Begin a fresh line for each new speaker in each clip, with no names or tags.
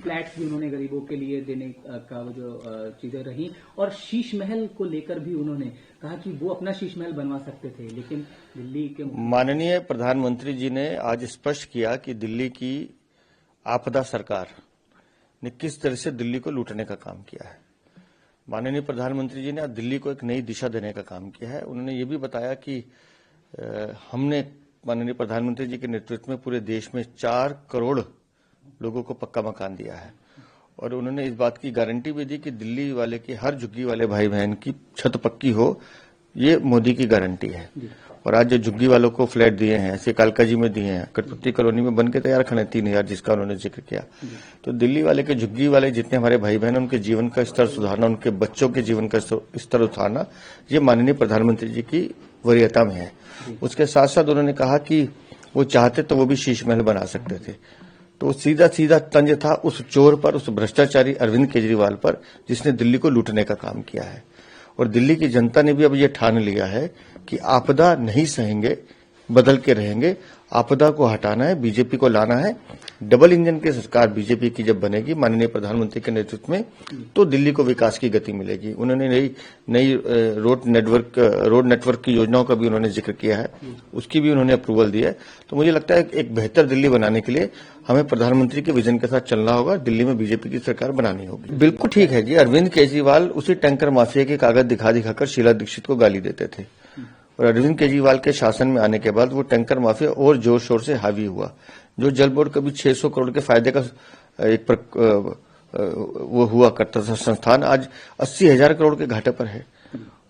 Flats भी उन्होंने गरीबों के लिए देने का जो चीजें रही, और शीश महल को लेकर भी उन्होंने कहा कि वो अपना शीश महल बनवा सकते थे, लेकिन दिल्ली के
माननीय प्रधानमंत्री जी ने आज स्पष्ट किया कि दिल्ली की आपदा सरकार ने किस तरह से दिल्ली को लूटने का काम किया है। माननीय प्रधानमंत्री जी ने आज दिल्ली को एक नई दिशा देने का काम किया है। उन्होंने ये भी बताया कि हमने माननीय प्रधानमंत्री जी के नेतृत्व में पूरे देश में 4 करोड़ लोगों को पक्का मकान दिया है, और उन्होंने इस बात की गारंटी भी दी कि दिल्ली वाले के हर झुग्गी वाले भाई बहन की छत पक्की हो, ये मोदी की गारंटी है। और आज जो झुग्गी वालों को फ्लैट दिए हैं, ऐसे कालका जी में दिए हैं, कटपुतली कॉलोनी में बन के तैयार खड़े 3000 जिसका उन्होंने जिक्र किया, तो दिल्ली वाले के झुग्गी वाले जितने हमारे भाई बहन, उनके जीवन का स्तर सुधारना, उनके बच्चों के जीवन का स्तर उठाना, ये माननीय प्रधानमंत्री जी की वरीयता में है। उसके साथ साथ उन्होंने कहा कि वो चाहते तो वो भी शीश महल बना सकते थे। तो सीधा सीधा तंज था उस चोर पर, उस भ्रष्टाचारी अरविंद केजरीवाल पर, जिसने दिल्ली को लूटने का काम किया है। और दिल्ली की जनता ने भी अब ये ठान लिया है कि आपदा नहीं सहेंगे, बदल के रहेंगे। आपदा को हटाना है, बीजेपी को लाना है। डबल इंजन की सरकार बीजेपी की जब बनेगी माननीय प्रधानमंत्री के नेतृत्व में, तो दिल्ली को विकास की गति मिलेगी। उन्होंने नई रोड नेटवर्क की योजनाओं का भी उन्होंने जिक्र किया है, उसकी भी उन्होंने अप्रूवल दी है। तो मुझे लगता है एक बेहतर दिल्ली बनाने के लिए हमें प्रधानमंत्री के विजन के साथ चलना होगा, दिल्ली में बीजेपी की सरकार बनानी होगी। बिल्कुल ठीक है जी, अरविंद केजरीवाल उसी टैंकर माफिया के कागज दिखाकर शीला दीक्षित को गाली देते थे, और अरविंद केजरीवाल के शासन में आने के बाद वो टैंकर माफिया और जोर शोर से हावी हुआ। जो जल बोर्ड कभी 600 करोड़ के फायदे का वो हुआ करता था संस्थान, आज 80,000 करोड़ के घाटे पर है।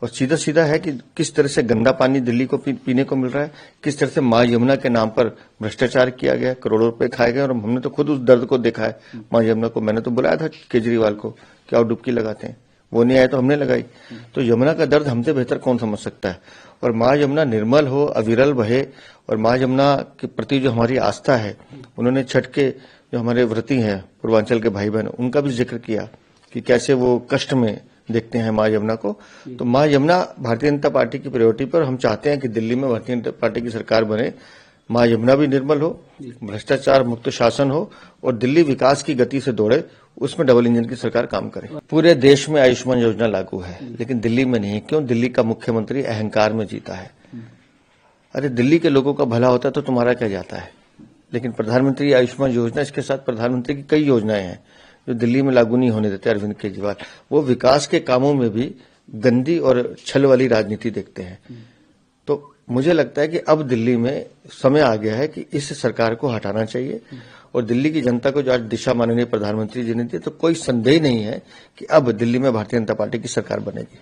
और सीधा सीधा है कि किस तरह से गंदा पानी दिल्ली को पीने को मिल रहा है, किस तरह से मां यमुना के नाम पर भ्रष्टाचार किया गया, करोड़ों रुपए खाए गए। और हमने तो खुद उस दर्द को देखा है। मां यमुना को मैंने तो बुलाया था केजरीवाल को कि आओ डुबकी लगाते हैं, वो नहीं आए तो हमने लगाई। तो यमुना का दर्द हमसे बेहतर कौन समझ सकता है। और मां यमुना निर्मल हो, अविरल बहे, और मां यमुना के प्रति जो हमारी आस्था है, उन्होंने छठ के जो हमारे व्रती हैं पूर्वांचल के भाई बहन, उनका भी जिक्र किया कि कैसे वो कष्ट में देखते हैं मां यमुना को। तो मां यमुना भारतीय जनता पार्टी की प्रायोरिटी पर, हम चाहते हैं कि दिल्ली में भारतीय जनता पार्टी की सरकार बने, मां यमुना भी निर्मल हो, भ्रष्टाचार मुक्त शासन हो, और दिल्ली विकास की गति से दौड़े, उसमें डबल इंजन की सरकार काम करे। पूरे देश में आयुष्मान योजना लागू है, लेकिन दिल्ली में नहीं। क्यों? दिल्ली का मुख्यमंत्री अहंकार में जीता है। अरे दिल्ली के लोगों का भला होता तो तुम्हारा क्या जाता है। लेकिन प्रधानमंत्री आयुष्मान योजना, इसके साथ प्रधानमंत्री की कई योजनाएं हैं जो दिल्ली में लागू नहीं होने देते अरविंद केजरीवाल। वो विकास के कामों में भी गंदी और छल वाली राजनीति देखते हैं। तो मुझे लगता है कि अब दिल्ली में समय आ गया है कि इस सरकार को हटाना चाहिए, और दिल्ली की जनता को जो आज दिशा माननीय प्रधानमंत्री जी ने दी, तो कोई संदेह नहीं है कि अब दिल्ली में भारतीय जनता पार्टी की सरकार बनेगी।